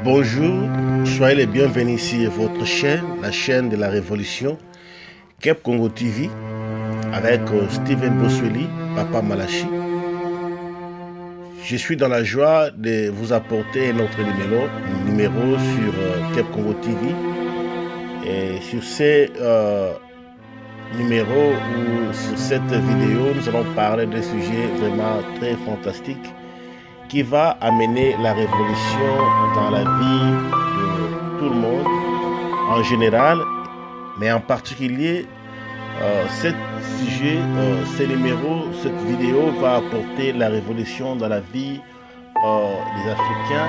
Bonjour, soyez les bienvenus sur votre chaîne, la chaîne de la Révolution, Kep Congo TV, avec Steven Boswelli, Papa Malachi. Je suis dans la joie de vous apporter notre numéro sur Kep Congo TV. Et sur ces numéros ou sur cette vidéo, nous allons parler d'un sujet vraiment très fantastique qui va amener la révolution dans la vie de tout le monde en général, mais en particulier ce sujet, ces numéros, cette vidéo va apporter la révolution dans la vie des Africains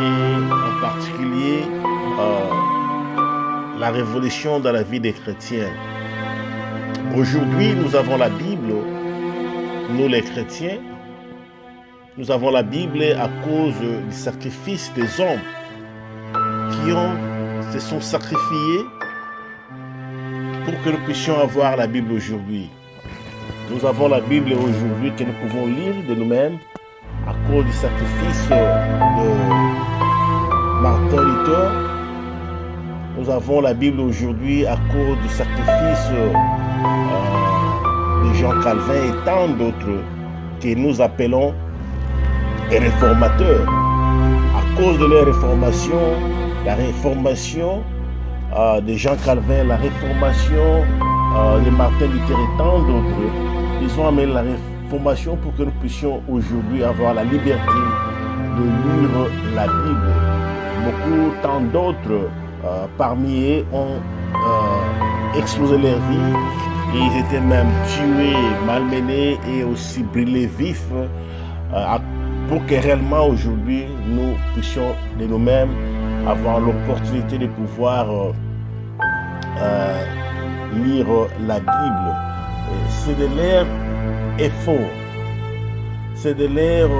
et en particulier la révolution dans la vie des chrétiens. Aujourd'hui, nous avons la Bible, nous les chrétiens. Nous avons la Bible à cause du sacrifice des hommes qui se sont sacrifiés pour que nous puissions avoir la Bible aujourd'hui. Nous avons la Bible aujourd'hui que nous pouvons lire de nous-mêmes à cause du sacrifice de Martin Luther. Nous avons la Bible aujourd'hui à cause du sacrifice de Jean Calvin et tant d'autres que nous appelons les réformateurs. À cause de leur réformation, la réformation de Jean Calvin, la réformation de Martin Luther et tant d'autres, ils ont amené la réformation pour que nous puissions aujourd'hui avoir la liberté de lire la Bible. Tant d'autres parmi eux ont explosé leur vie et ils étaient même tués, malmenés et aussi brûlés vifs pour que réellement aujourd'hui nous puissions de nous-mêmes avoir l'opportunité de pouvoir lire la Bible. C'est de l'ère effort, c'est de l'ère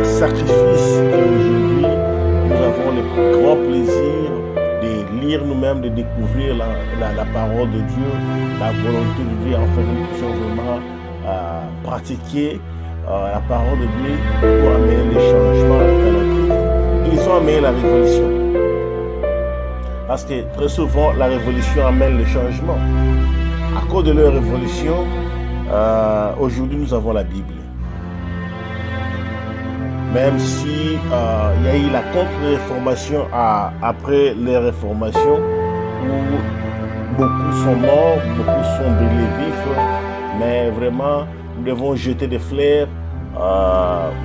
sacrifice qu'aujourd'hui nous avons le grand plaisir de lire nous-mêmes, de découvrir la parole de Dieu, la volonté de Dieu, afin que nous puissions vraiment pratiquer la parole de Dieu pour amener les changements dans notre vie. Ils ont amené la révolution. Parce que très souvent, la révolution amène le changement. À cause de leur révolution, aujourd'hui, nous avons la Bible. Même si il y a eu la contre-réformation après les réformations, où beaucoup sont morts, beaucoup sont brûlés vifs, mais vraiment, nous devons jeter des fleurs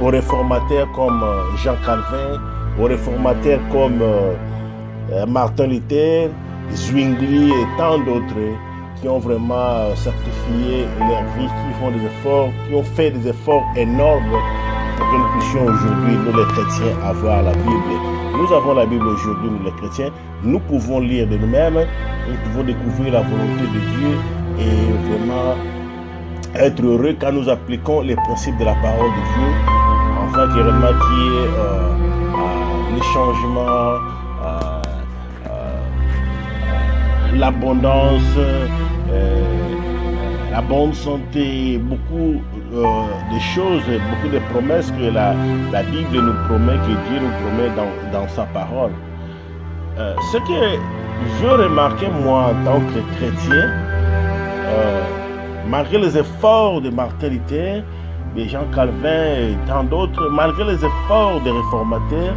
aux réformateurs comme Jean Calvin, aux réformateurs comme Martin Luther, Zwingli et tant d'autres qui ont vraiment sacrifié leur vie, qui font des efforts, qui ont fait des efforts énormes pour que nous puissions aujourd'hui, nous les chrétiens, avoir la Bible. Nous avons la Bible aujourd'hui, nous les chrétiens. Nous pouvons lire de nous-mêmes, nous pouvons découvrir la volonté de Dieu et vraiment être heureux quand nous appliquons les principes de la parole de Dieu, afin que réellement qu'il y ait les changements, l'abondance, la bonne santé, beaucoup de choses, beaucoup de promesses que la Bible nous promet, que Dieu nous promet dans sa parole. Ce que je remarquais moi en tant que chrétien, malgré les efforts de Martin Luther, de Jean Calvin et tant d'autres, malgré les efforts des réformateurs,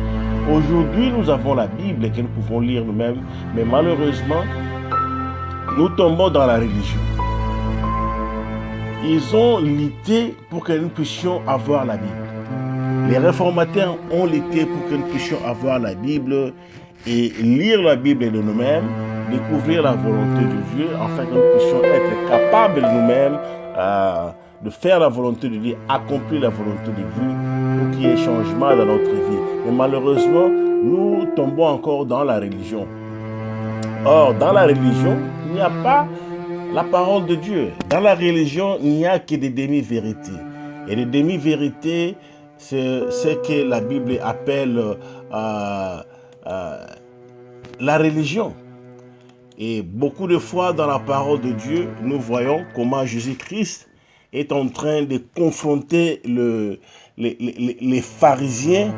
aujourd'hui nous avons la Bible que nous pouvons lire nous-mêmes, mais malheureusement, nous tombons dans la religion. Ils ont lutté pour que nous puissions avoir la Bible. Les réformateurs ont lutté pour que nous puissions avoir la Bible et lire la Bible de nous-mêmes, découvrir la volonté de Dieu, afin que nous puissions être capables nous-mêmes de faire la volonté de Dieu, accomplir la volonté de Dieu, pour qu'il y ait changement dans notre vie. Mais malheureusement, nous tombons encore dans la religion. Or, dans la religion, il n'y a pas la parole de Dieu. Dans la religion, il n'y a que des demi-vérités. Et les demi-vérités, c'est ce que la Bible appelle la religion. Et beaucoup de fois dans la parole de Dieu, nous voyons comment Jésus-Christ est en train de confronter les pharisiens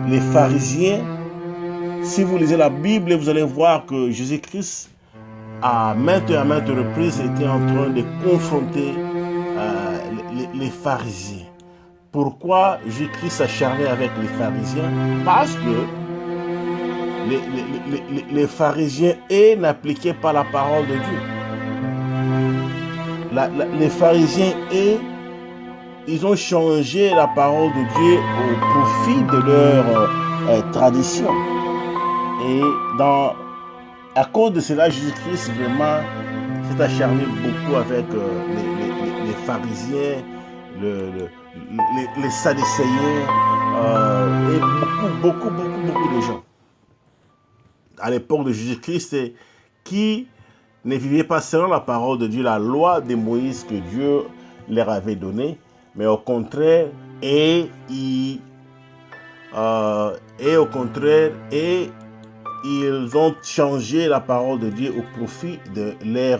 les pharisiens, si vous lisez la Bible, vous allez voir que Jésus-Christ, à maintes reprises, était en train de confronter les pharisiens. Pourquoi Jésus-Christ s'acharnait avec les pharisiens? Parce que les pharisiens, n'appliquaient pas la parole de Dieu. Les pharisiens, ils ont changé la parole de Dieu au profit de leur tradition. Et à cause de cela, Jésus-Christ vraiment s'est acharné beaucoup avec les pharisiens, les sadducéens et beaucoup de gens. À l'époque de Jésus-Christ, qui ne vivaient pas selon la parole de Dieu, la loi de Moïse que Dieu leur avait donnée, mais au contraire, ils ont changé la parole de Dieu au profit de leur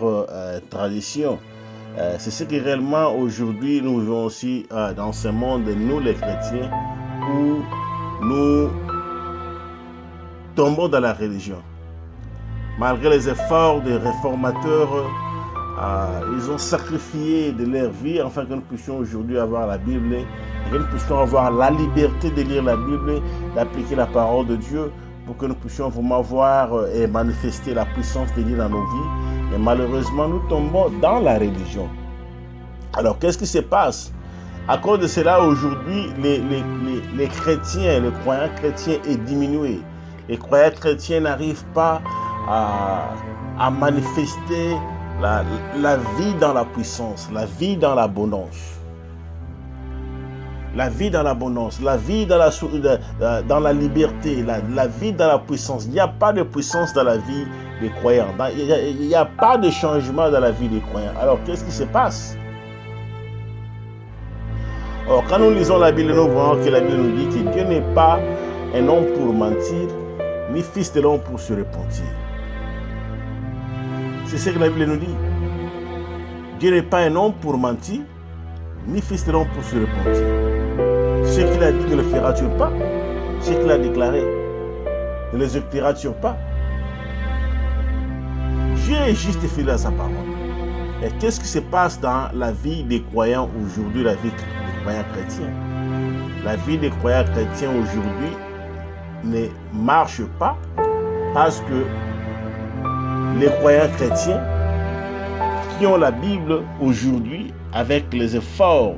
tradition. C'est ce que réellement aujourd'hui nous vivons aussi dans ce monde, nous les chrétiens, où nous tombons dans la religion. Malgré les efforts des réformateurs, ils ont sacrifié de leur vie afin que nous puissions aujourd'hui avoir la Bible et que nous puissions avoir la liberté de lire la Bible, d'appliquer la parole de Dieu pour que nous puissions vraiment voir et manifester la puissance de Dieu dans nos vies. Mais malheureusement, nous tombons dans la religion. Alors, qu'est-ce qui se passe? À cause de cela, aujourd'hui, les chrétiens, les croyants chrétiens est diminué. Les croyants chrétiens n'arrivent pas à manifester la vie dans la puissance, la vie dans l'abondance. La vie dans l'abondance, la vie dans la liberté, la vie dans la puissance. Il n'y a pas de puissance dans la vie des croyants. Il n'y a pas de changement dans la vie des croyants. Alors, qu'est-ce qui se passe? Alors, quand nous lisons la Bible, nous voyons que la Bible nous dit que Dieu n'est pas un homme pour mentir, ni fils de l'homme pour se repentir. C'est ce que la Bible nous dit. Dieu n'est pas un homme pour mentir, ni fils de l'homme pour se repentir. Ce qu'il a dit ne le fera-t-il pas? Ce qu'il a déclaré ne l'exécutera-t-il pas? Dieu est juste et fidèle à sa parole. Et qu'est-ce qui se passe dans la vie des croyants aujourd'hui, la vie des croyants chrétiens? La vie des croyants chrétiens aujourd'hui ne marche pas parce que les croyants chrétiens qui ont la Bible aujourd'hui, avec les efforts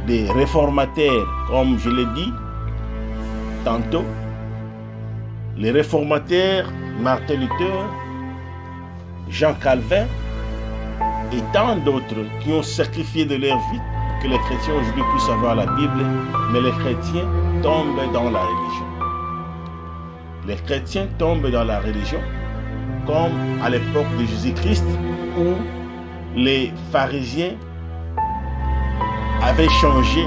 des réformateurs, comme je l'ai dit tantôt, les réformateurs, Martin Luther, Jean Calvin et tant d'autres qui ont sacrifié de leur vie pour que les chrétiens aujourd'hui puissent avoir la Bible, mais les chrétiens tombent dans la religion. Les chrétiens tombent dans la religion, comme à l'époque de Jésus-Christ, où les pharisiens avaient changé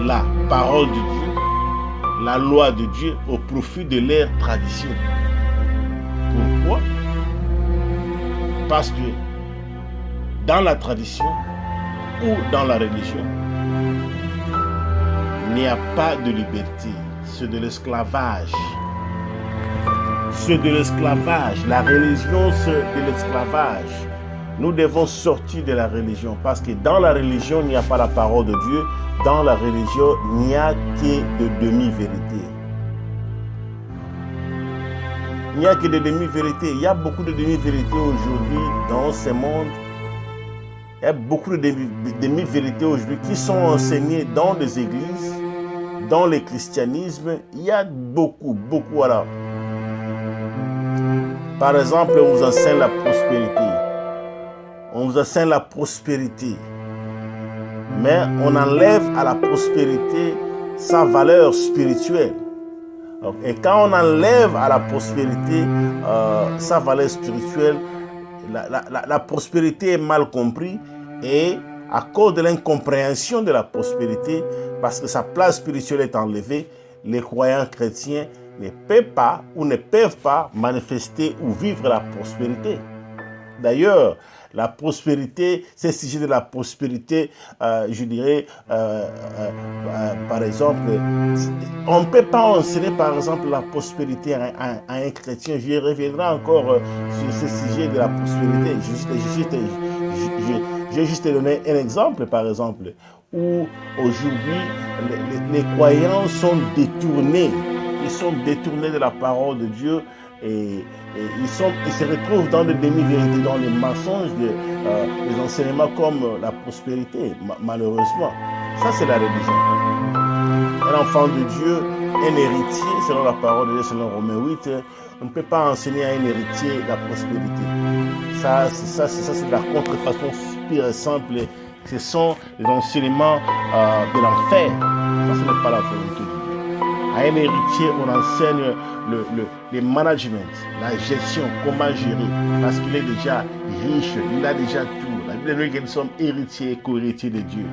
la parole de Dieu, la loi de Dieu, au profit de leur tradition. Pourquoi? Parce que dans la tradition ou dans la religion, il n'y a pas de liberté, c'est de l'esclavage. C'est de l'esclavage. La religion, c'est de l'esclavage. Nous devons sortir de la religion parce que dans la religion, il n'y a pas la parole de Dieu. Dans la religion, il n'y a que de demi-vérités. Il n'y a que de demi-vérités. Il y a beaucoup de demi-vérités aujourd'hui dans ce monde. Il y a beaucoup de demi-vérités aujourd'hui qui sont enseignées dans les églises, dans le christianisme. Il y a beaucoup alors. Par exemple, on vous enseigne la prospérité. On vous enseigne la prospérité. Mais on enlève à la prospérité sa valeur spirituelle. Et quand on enlève à la prospérité sa valeur spirituelle, la prospérité est mal comprise et à cause de l'incompréhension de la prospérité, parce que sa place spirituelle est enlevée, les croyants chrétiens ne peuvent pas manifester ou vivre la prospérité. D'ailleurs, la prospérité, ces sujets de la prospérité, je dirais, par exemple, on ne peut pas enseigner, par exemple, la prospérité à un chrétien. J'y reviendrai encore sur ce sujet de la prospérité. J'ai juste donné un exemple, par exemple, où aujourd'hui, les croyants sont détournés. Ils sont détournés de la parole de Dieu et ils se retrouvent dans des demi-vérités, dans les mensonges, des enseignements comme la prospérité, malheureusement. Ça, c'est la religion. Un enfant de Dieu, un héritier, selon la parole de Dieu, selon Romains 8, on ne peut pas enseigner à un héritier la prospérité. Ça, c'est la contrefaçon pure et simple. Ce sont les enseignements de l'enfer. Ça, ce n'est pas la volonté de Dieu. À un héritier, on enseigne le management, la gestion, comment gérer, parce qu'il est déjà riche, il a déjà tout. La Bible dit que nous sommes héritiers et co-héritiers de Dieu.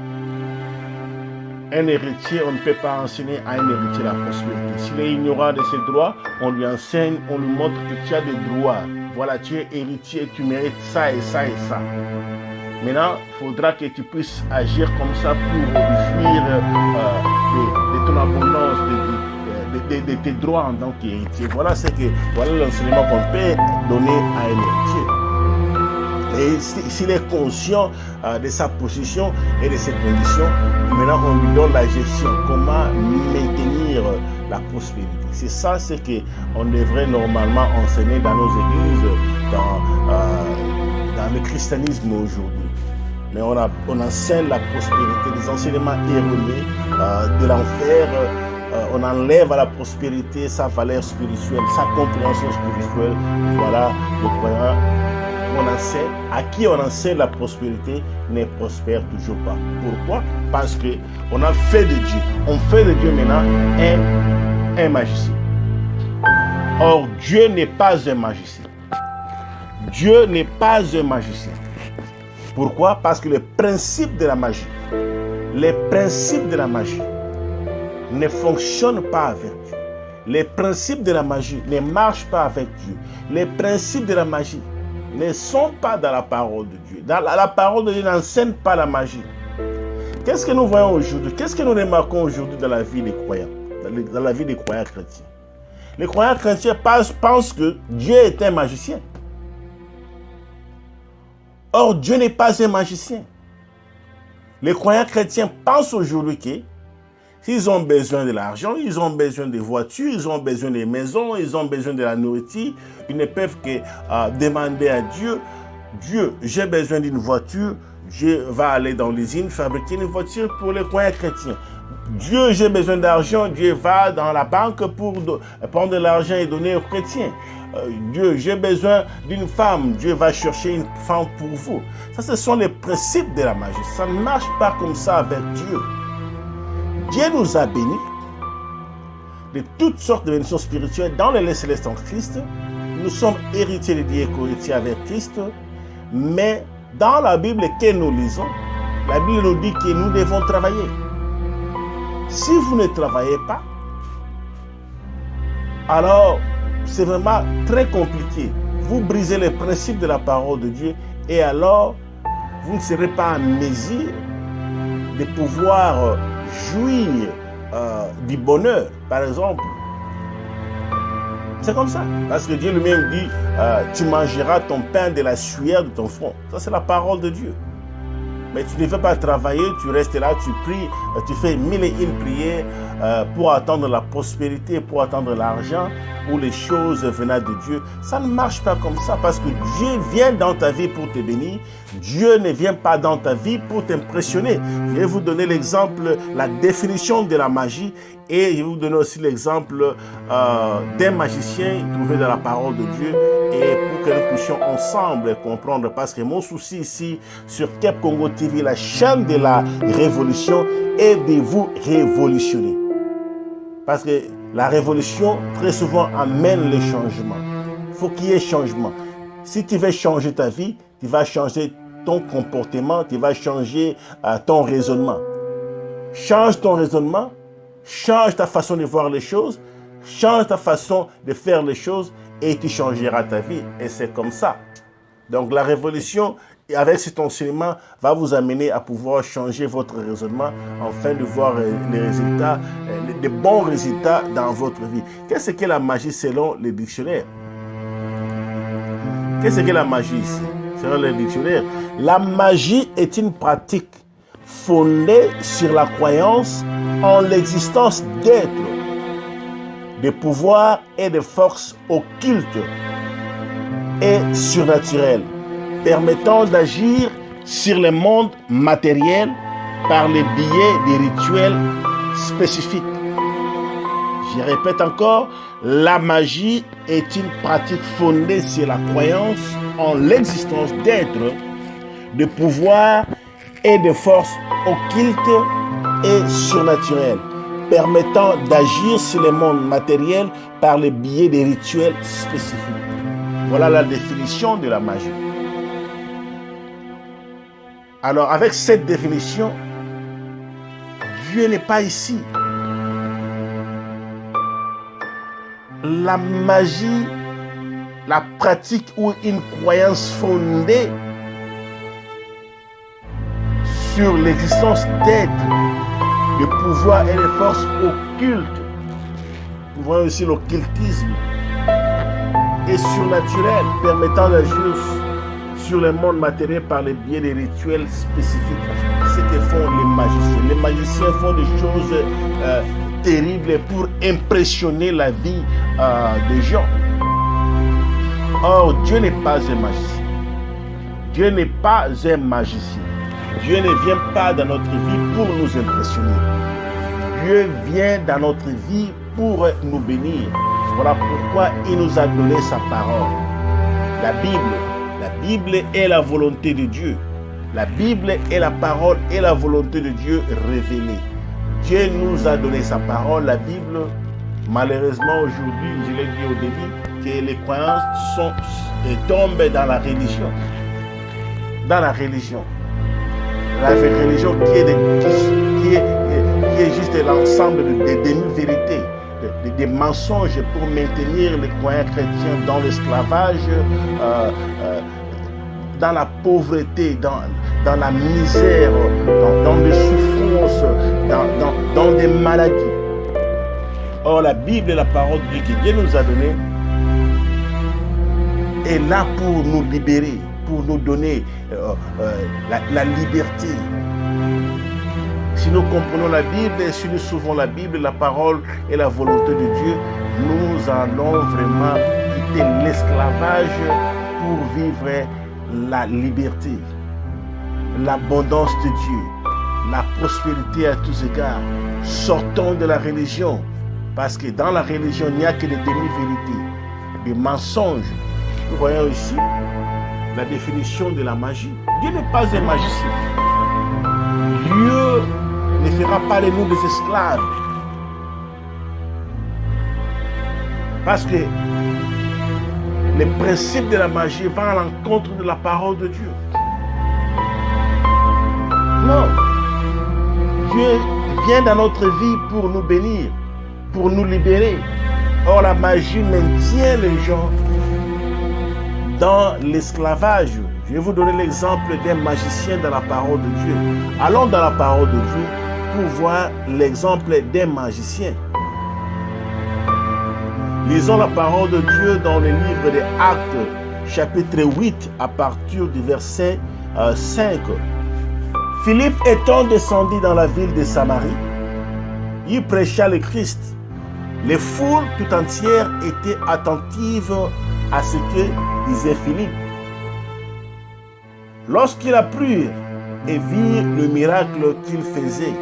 Un héritier, on ne peut pas enseigner à un héritier la prospérité. S'il est ignorant de ses droits, on lui enseigne, on lui montre que tu as des droits. Voilà, tu es héritier, tu mérites ça et ça et ça. Maintenant, il faudra que tu puisses agir comme ça pour jouir de ton abondance, de tes droits en tant qu'héritier. Voilà l'enseignement qu'on peut donner à un héritier. Et s'il est conscient de sa position et de ses conditions, maintenant on lui donne la gestion, comment maintenir la prospérité. C'est ça ce qu'on devrait normalement enseigner dans nos églises, dans le christianisme aujourd'hui. Mais on enseigne la prospérité, des enseignements erronés de l'enfer. On enlève à la prospérité sa valeur spirituelle, sa compréhension spirituelle. Voilà le croyant qu'on enseigne, à qui on enseigne la prospérité ne prospère toujours pas. Pourquoi? Parce qu'on a fait de Dieu, on fait de Dieu maintenant un magicien. Or, Dieu n'est pas un magicien. Dieu n'est pas un magicien. Pourquoi? Parce que les principes de la magie ne fonctionnent pas avec Dieu. Les principes de la magie ne marchent pas avec Dieu. Les principes de la magie ne sont pas dans la parole de Dieu. La parole de Dieu n'enseigne pas la magie. Qu'est-ce que nous voyons aujourd'hui? Qu'est-ce que nous remarquons aujourd'hui dans la vie des croyants, dans la vie des croyants chrétiens? Les croyants chrétiens pensent que Dieu est un magicien. Or, Dieu n'est pas un magicien. Les croyants chrétiens pensent aujourd'hui que s'ils ont besoin de l'argent, ils ont besoin des voitures, ils ont besoin des maisons, ils ont besoin de la nourriture, ils ne peuvent que demander à Dieu, Dieu, j'ai besoin d'une voiture, Dieu va aller dans l'usine fabriquer une voiture pour les croyants chrétiens. Dieu, j'ai besoin d'argent, Dieu va dans la banque pour prendre de l'argent et donner aux chrétiens. Dieu, j'ai besoin d'une femme, Dieu va chercher une femme pour vous. Ça, ce sont les principes de la magie. Ça ne marche pas comme ça avec Dieu. Dieu nous a bénis de toutes sortes de bénédictions spirituelles dans les lieux célestes en Christ. Nous sommes héritiers de Dieu et co-héritiers avec Christ. Mais dans la Bible que nous lisons, la Bible nous dit que nous devons travailler. Si vous ne travaillez pas, alors c'est vraiment très compliqué. Vous brisez les principes de la parole de Dieu et alors vous ne serez pas en mesure de pouvoir jouir du bonheur, par exemple. C'est comme ça. Parce que Dieu lui-même dit, tu mangeras ton pain de la sueur de ton front. Ça, c'est la parole de Dieu. Mais tu ne veux pas travailler, tu restes là, tu pries, tu fais 1001 prières pour attendre la prospérité, pour attendre l'argent, ou les choses venant de Dieu. Ça ne marche pas comme ça parce que Dieu vient dans ta vie pour te bénir. Dieu ne vient pas dans ta vie pour t'impressionner. Je vais vous donner l'exemple, la définition de la magie et je vais vous donner aussi l'exemple d'un magicien trouvé dans la parole de Dieu et pour que nous puissions ensemble comprendre parce que mon souci ici sur Kep Congo TV, la chaîne de la révolution, est de vous révolutionner. Parce que la révolution, très souvent, amène le changement. Il faut qu'il y ait changement. Si tu veux changer ta vie, tu vas changer ton comportement, tu vas changer ton raisonnement. Change ton raisonnement, change ta façon de voir les choses, change ta façon de faire les choses et tu changeras ta vie. Et c'est comme ça. Donc la révolution avec cet enseignement, va vous amener à pouvoir changer votre raisonnement afin de voir les résultats, des bons résultats dans votre vie. Qu'est-ce que la magie selon les dictionnaires? Qu'est-ce que la magie ici, selon les dictionnaires? La magie est une pratique fondée sur la croyance en l'existence d'êtres, de pouvoirs et de forces occultes et surnaturelles, permettant d'agir sur le monde matériel par le biais des rituels spécifiques. Je répète encore, la magie est une pratique fondée sur la croyance en l'existence d'êtres, de pouvoirs et de forces occultes et surnaturelles, permettant d'agir sur le monde matériel par le biais des rituels spécifiques. Voilà la définition de la magie. Alors, avec cette définition, Dieu n'est pas ici. La magie, la pratique ou une croyance fondée sur l'existence d'êtres, de pouvoirs et de forces occultes. Nous voyons aussi l'occultisme et surnaturel, permettant d'agir sur le monde matériel par le biais des rituels spécifiques. Ce que font les magiciens. Les magiciens font des choses terribles pour impressionner la vie des gens. Or, Dieu n'est pas un magicien. Dieu n'est pas un magicien. Dieu ne vient pas dans notre vie pour nous impressionner. Dieu vient dans notre vie pour nous bénir. Voilà pourquoi il nous a donné sa parole. La Bible est la volonté de Dieu. La Bible est la parole et la volonté de Dieu révélée. Dieu nous a donné sa parole. La Bible, malheureusement aujourd'hui, je l'ai dit au début, que les croyances tombent dans la religion. Dans la religion. La religion qui est juste l'ensemble des demi-vérités, des mensonges pour maintenir les croyants chrétiens dans l'esclavage, dans la pauvreté, dans la misère, dans des souffrances, dans des maladies. Or, la Bible et la parole de Dieu que Dieu nous a donnée est là pour nous libérer, pour nous donner la liberté. Si nous comprenons la Bible et si nous suivons la Bible, la parole et la volonté de Dieu, nous allons vraiment quitter l'esclavage pour vivre la liberté, l'abondance de Dieu, la prospérité à tous égards. Sortons de la religion, parce que dans la religion, il n'y a que des demi-vérités, des mensonges. Nous voyons ici la définition de la magie. Dieu n'est pas un magicien. Dieu ne fera pas de nous des esclaves. Parce que les principes de la magie vont à l'encontre de la parole de Dieu. Non. Dieu vient dans notre vie pour nous bénir, pour nous libérer. Or, la magie maintient les gens dans l'esclavage. Je vais vous donner l'exemple d'un magicien dans la parole de Dieu. Allons dans la parole de Dieu pour voir l'exemple d'un magicien. Lisons la parole de Dieu dans le livre des Actes, chapitre 8, à partir du verset 5. Philippe étant descendu dans la ville de Samarie, il prêcha le Christ. Les foules tout entières étaient attentives à ce que disait Philippe. Lorsqu'ils apprirent et virent le miracle qu'il faisait,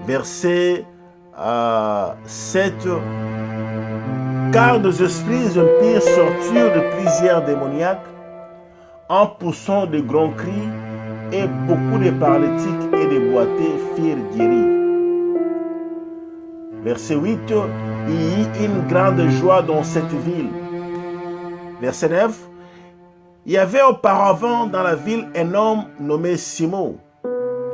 verset 7, car des esprits impurs sortirent de plusieurs démoniaques en poussant de grands cris, et beaucoup de paralytiques et de boiteux firent guérir. Verset 8, il y eut une grande joie dans cette ville. Verset 9, il y avait auparavant dans la ville un homme nommé Simon,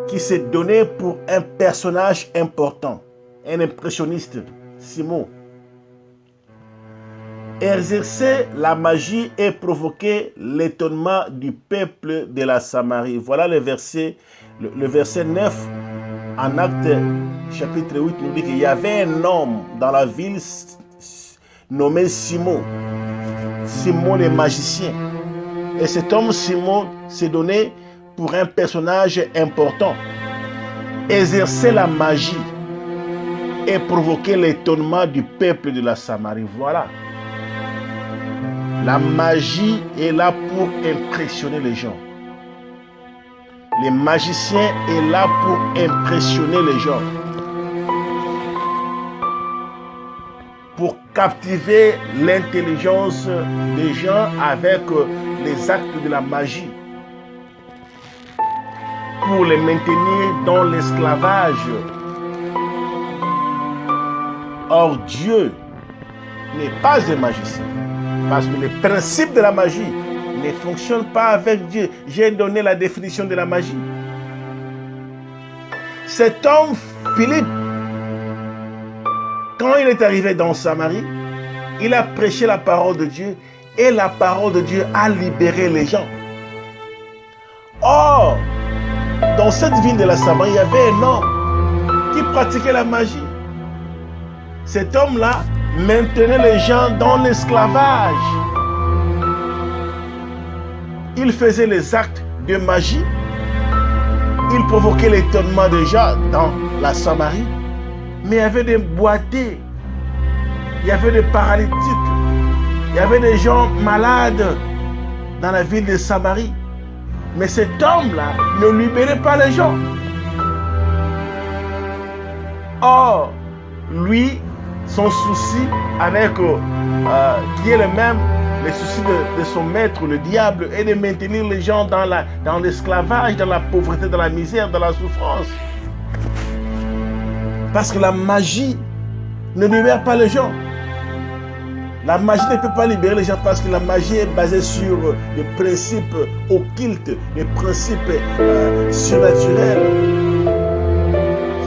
qui s'est donné pour un personnage important, un impressionniste, Simon. exercer la magie et provoquer l'étonnement du peuple de la Samarie. Voilà le verset 9 en Actes chapitre 8 nous dit qu'il y avait un homme dans la ville nommé Simon le magicien. Et cet homme Simon s'est donné pour un personnage important. Exercer la magie et provoquer l'étonnement du peuple de la Samarie. Voilà. La magie est là pour impressionner les gens. Les magiciens est là pour impressionner les gens. Pour captiver l'intelligence des gens avec les actes de la magie. Pour les maintenir dans l'esclavage. Or, Dieu n'est pas un magicien. Parce que le principe de la magie ne fonctionne pas avec Dieu. J'ai donné la définition de la magie. Cet homme, Philippe, quand il est arrivé dans Samarie, il a prêché la parole de Dieu et la parole de Dieu a libéré les gens. Or, dans cette ville de la Samarie, il y avait un homme qui pratiquait la magie. Cet homme-là maintenait les gens dans l'esclavage. Il faisait les actes de magie. Il provoquait l'étonnement des gens dans la Samarie. Mais il y avait des boités. Il y avait des paralytiques. Il y avait des gens malades dans la ville de Samarie. Mais cet homme-là ne libérait pas les gens. Or, lui, son souci avec, qui est le même, le souci de son maître, le diable, est de maintenir les gens dans l'esclavage, dans la pauvreté, dans la misère, dans la souffrance. Parce que la magie ne libère pas les gens. La magie ne peut pas libérer les gens parce que la magie est basée sur des principes occultes, des principes surnaturels,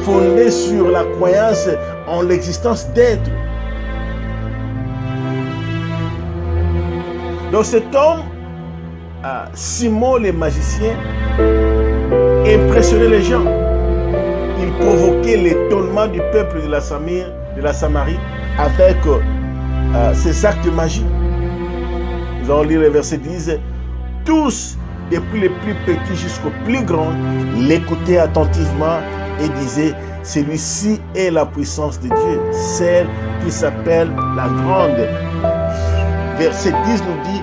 fondés sur la croyance en l'existence d'êtres. Donc cet homme, Simon le magicien, impressionnait les gens. Il provoquait l'étonnement du peuple de la Samarie avec ses actes de magie. Nous allons lire le verset 10. Tous, depuis les plus petits jusqu'aux plus grands, l'écoutaient attentivement et disaient: celui-ci est la puissance de Dieu, celle qui s'appelle la grande. Verset 10 nous dit: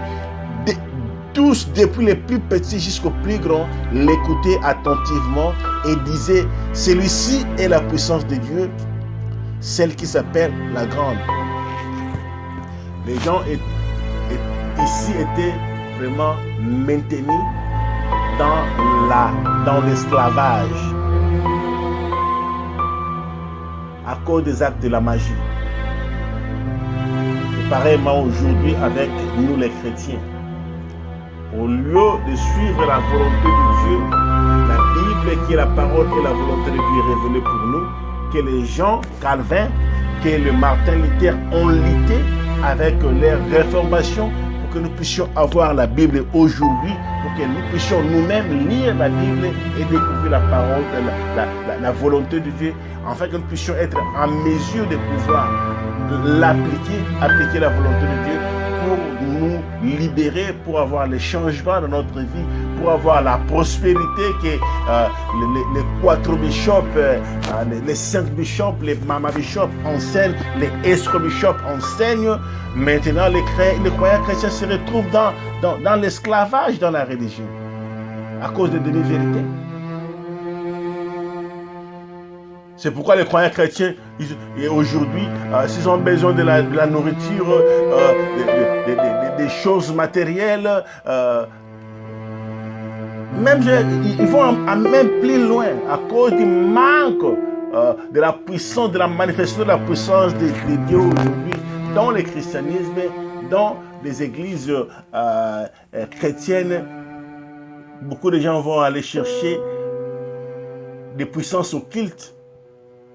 tous, depuis les plus petits jusqu'aux plus grands, l'écoutaient attentivement et disaient: celui-ci est la puissance de Dieu, celle qui s'appelle la grande. Les gens ici étaient vraiment maintenus dans l'esclavage à cause des actes de la magie. C'est pareillement aujourd'hui avec nous les chrétiens. Au lieu de suivre la volonté de Dieu, la Bible qui est la parole et la volonté de Dieu révélée pour nous, que les gens Calvin, que le Martin Luther ont lutté avec leur réformation pour que nous puissions avoir la Bible aujourd'hui, pour que nous puissions nous-mêmes lire la Bible et découvrir la parole, la volonté de Dieu, afin que nous puissions être en mesure de pouvoir appliquer la volonté de Dieu pour nous libérer, pour avoir les changements dans notre vie, pour avoir la prospérité que les 4 bishops, les 5 bishops, les mama bishops enseignent, les escrocs bishops enseignent. Maintenant, les croyants chrétiens se retrouvent dans l'esclavage dans la religion à cause de demi-vérités. C'est pourquoi les croyants chrétiens, aujourd'hui, s'ils ont besoin de la nourriture, des choses matérielles, ils vont même plus loin à cause du manque de la puissance, de la manifestation de la puissance de Dieu aujourd'hui dans le christianisme, dans les églises chrétiennes. Beaucoup de gens vont aller chercher des puissances occultes,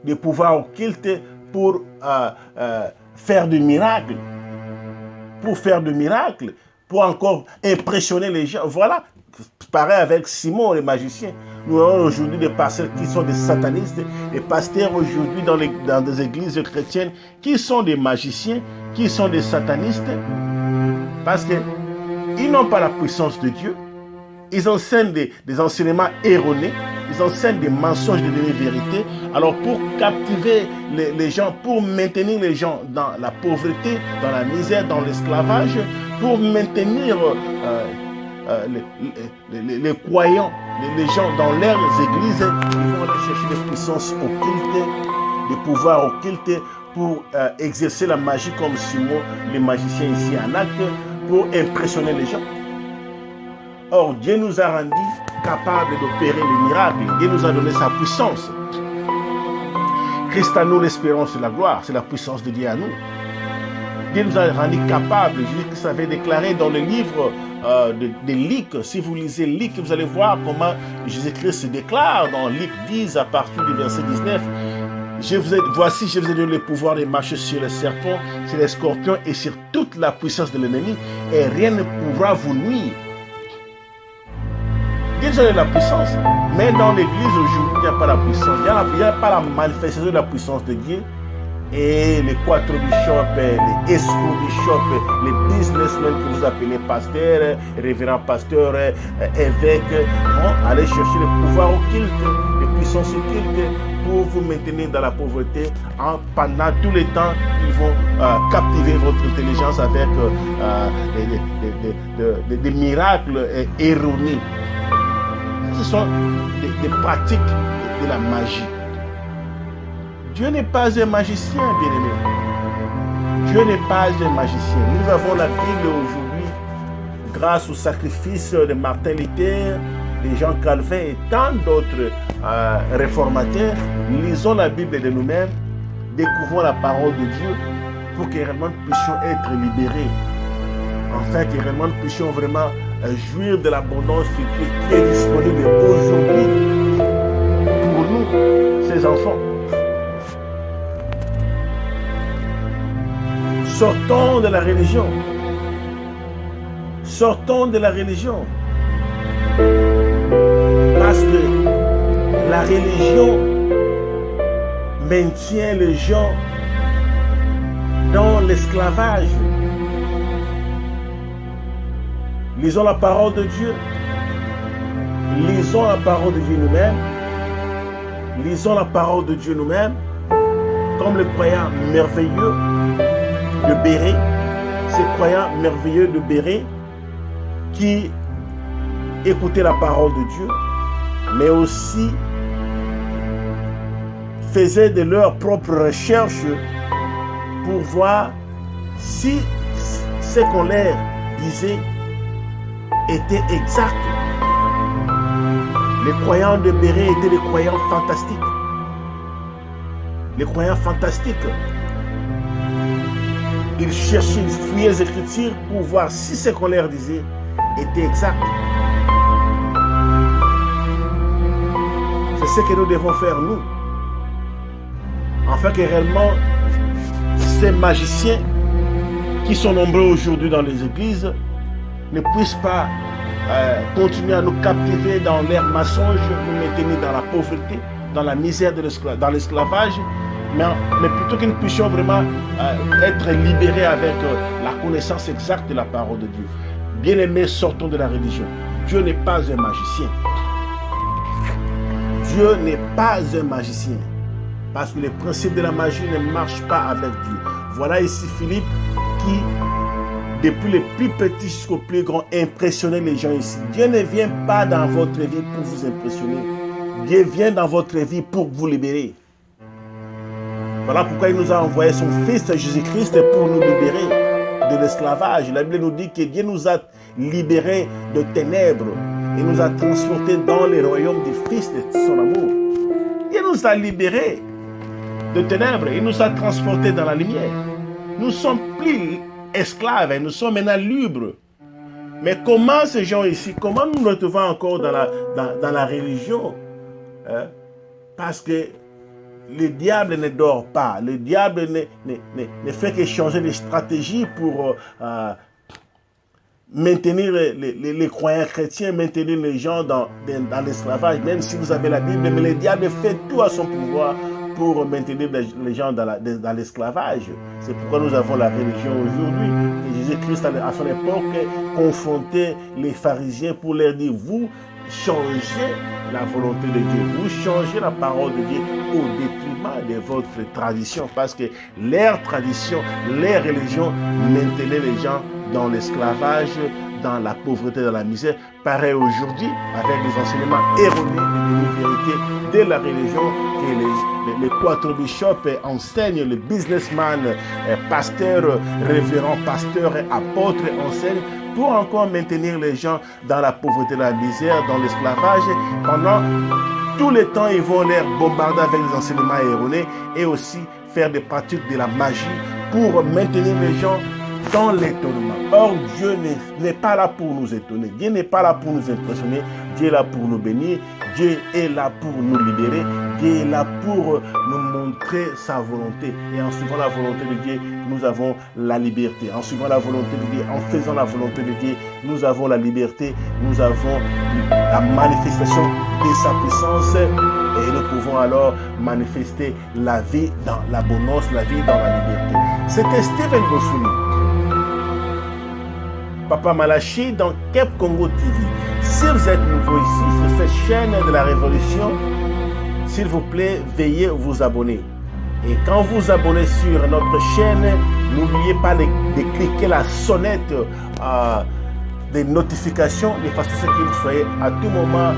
des pouvoirs occultes pour faire des miracles. pour faire de miracles, pour encore impressionner les gens. Voilà, pareil avec Simon, les magiciens. Nous avons aujourd'hui des pasteurs qui sont des satanistes, des pasteurs aujourd'hui dans des églises chrétiennes qui sont des magiciens, qui sont des satanistes, parce qu'ils n'ont pas la puissance de Dieu. Ils enseignent des enseignements erronés, ils enseignent des mensonges, des demi-vérités. Alors pour captiver les gens, pour maintenir les gens dans la pauvreté, dans la misère, dans l'esclavage, pour maintenir les croyants, les gens dans leurs églises, ils vont aller chercher des puissances occultes, des pouvoirs occultes pour exercer la magie comme Simon, les magiciens ici en acte, pour impressionner les gens. Or, Dieu nous a rendus capables d'opérer les miracles. Dieu nous a donné sa puissance. Christ à nous l'espérance et la gloire, c'est la puissance de Dieu à nous. Dieu nous a rendus capables. Jésus-Christ avait déclaré dans le livre de Luc. Si vous lisez Luc, vous allez voir comment Jésus-Christ se déclare dans Luc 10 à partir du verset 19. Voici, je vous ai donné le pouvoir de marcher sur les serpents, sur les scorpions et sur toute la puissance de l'ennemi, et rien ne pourra vous nuire. Dieu a la puissance, mais dans l'église aujourd'hui, il n'y a pas la puissance, il n'y a pas la manifestation de la puissance de Dieu. Et les quatre bishops, les escrocs bishops, les businessmen que vous appelez pasteurs, révérends pasteurs, évêques, vont aller chercher le pouvoir occulte, les puissances occultes pour vous maintenir dans la pauvreté. Pendant tout le temps, ils vont captiver votre intelligence avec des miracles erronés. Ce sont des pratiques de la magie. Dieu n'est pas un magicien, bien-aimé. Dieu n'est pas un magicien. Nous avons la Bible aujourd'hui, grâce au sacrifice de Martin Luther, de Jean Calvin et tant d'autres réformateurs. Lisons la Bible de nous-mêmes, découvrons la parole de Dieu pour que réellement nous puissions être libérés. Enfin, que réellement nous puissions vraiment jouir de l'abondance qui est disponible aujourd'hui pour nous, ses enfants. Sortons de la religion. Sortons de la religion. Parce que la religion maintient les gens dans l'esclavage. Lisons la parole de Dieu. Lisons la parole de Dieu nous-mêmes. Lisons la parole de Dieu nous-mêmes. Comme le croyant merveilleux de Béret, ces croyants merveilleux de Béret qui écoutaient la parole de Dieu, mais aussi faisaient de leurs propres recherches pour voir si ce qu'on leur disait était exact. Les croyants de Béret étaient des croyants fantastiques. Les croyants fantastiques. Ils cherchaient, ils fouillaient les Écritures pour voir si ce qu'on leur disait était exact. C'est ce que nous devons faire, nous. Afin que réellement, ces magiciens qui sont nombreux aujourd'hui dans les églises ne puissent pas continuer à nous captiver dans leurs mensonges, nous maintenir dans la pauvreté, dans la misère, dans l'esclavage, mais plutôt que nous puissions vraiment être libérés avec la connaissance exacte de la parole de Dieu. Bien-aimés, sortons de la religion. Dieu n'est pas un magicien. Dieu n'est pas un magicien. Parce que les principes de la magie ne marchent pas avec Dieu. Voilà ici Philippe qui, depuis le plus petit jusqu'au plus grand, impressionnait les gens ici. Dieu ne vient pas dans votre vie pour vous impressionner. Dieu vient dans votre vie pour vous libérer. Voilà pourquoi il nous a envoyé son Fils Jésus-Christ pour nous libérer de l'esclavage. La Bible nous dit que Dieu nous a libérés de ténèbres et nous a transportés dans le royaume du Fils de son amour. Dieu nous a libérés de ténèbres, il nous a transportés dans la lumière. Nous ne sommes plus esclaves, nous sommes maintenant libres. Mais comment ces gens ici, comment nous nous retrouvons encore dans la religion? Parce que le diable ne dort pas. Le diable ne fait que changer les stratégies pour maintenir les croyants chrétiens, maintenir les gens dans l'esclavage, même si vous avez la Bible, mais le diable fait tout à son pouvoir pour maintenir les gens dans l'esclavage. C'est pourquoi nous avons la religion aujourd'hui. Et Jésus-Christ, à son époque, confrontait les pharisiens pour leur dire, vous changez la volonté de Dieu, vous changez la parole de Dieu au détriment de votre tradition, parce que leur tradition, leur religion maintenait les gens dans l'esclavage, dans la pauvreté, dans la misère. Pareil aujourd'hui, avec les enseignements erronés et les vérités de la religion que les quatre bishops enseignent, les businessmen, pasteurs, révérends, pasteurs et apôtres enseignent pour encore maintenir les gens dans la pauvreté, la misère, dans l'esclavage. Pendant tout le temps, ils vont les bombarder avec des enseignements erronés et aussi faire des pratiques de la magie pour maintenir les gens dans l'étonnement. Or, Dieu n'est pas là pour nous étonner. Dieu n'est pas là pour nous impressionner. Dieu est là pour nous bénir. Dieu est là pour nous libérer. Dieu est là pour nous montrer sa volonté. Et en suivant la volonté de Dieu, nous avons la liberté. En suivant la volonté de Dieu, en faisant la volonté de Dieu, nous avons la liberté. Nous avons la manifestation de sa puissance. Et nous pouvons alors manifester la vie dans l'abondance, la vie dans la liberté. C'était Stephen Bosouni, Papa Malachi dans Kep Congo TV. Si vous êtes nouveau ici sur cette chaîne de la Révolution, s'il vous plaît, veuillez vous abonner. Et quand vous abonnez sur notre chaîne, n'oubliez pas de cliquer la sonnette des notifications de façon à ce que vous soyez à tout moment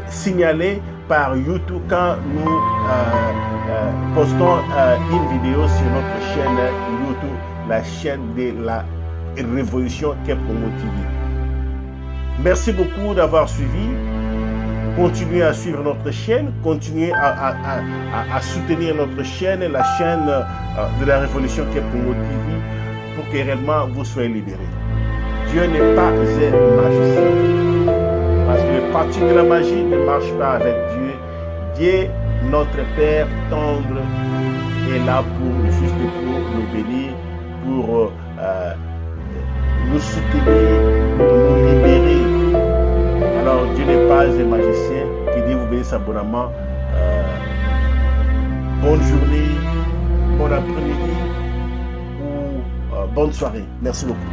signalé par YouTube quand nous postons une vidéo sur notre chaîne YouTube, la chaîne de la Révolution Kep Congo TV. Merci beaucoup d'avoir suivi. Continuez à suivre notre chaîne, continuez à soutenir notre chaîne, la chaîne de la Révolution Kep Congo TV, pour que réellement vous soyez libérés. Dieu n'est pas un magicien. Parce que le parti de la magie ne marche pas avec Dieu. Dieu, notre Père tendre, est là juste pour nous bénir, pour nous soutenir, pour nous libérer. Alors Dieu n'est pas un magicien. Que Dieu vous bénisse abondamment. Bonne journée, bon après-midi ou bonne soirée. Merci beaucoup.